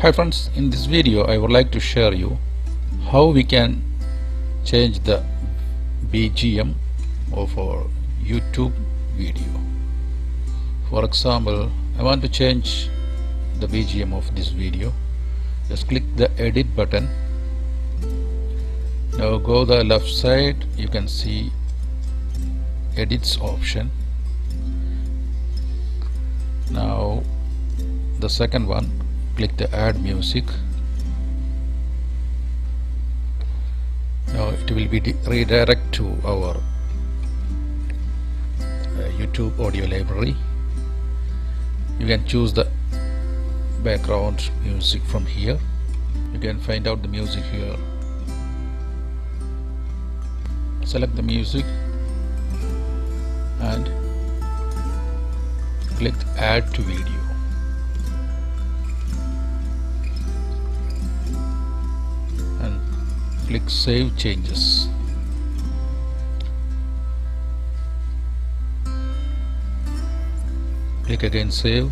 Hi friends, in this video I would like to share you how we can change the BGM of our YouTube video. For example, I want to change the BGM of this video. Just click the edit button. Now go the left side, you can see edits option. Now the second one, click the add music. Now it will be redirect to our YouTube audio library. You can choose the background music from here. You can find out the music here. Select the music and click add to video. And click save changes. Click again save.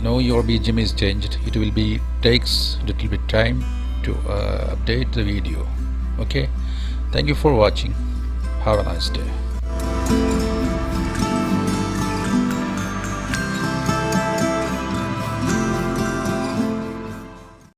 Now your BGM is changed. It will be takes little bit time to update the video. Okay, thank you for watching. Have a nice day.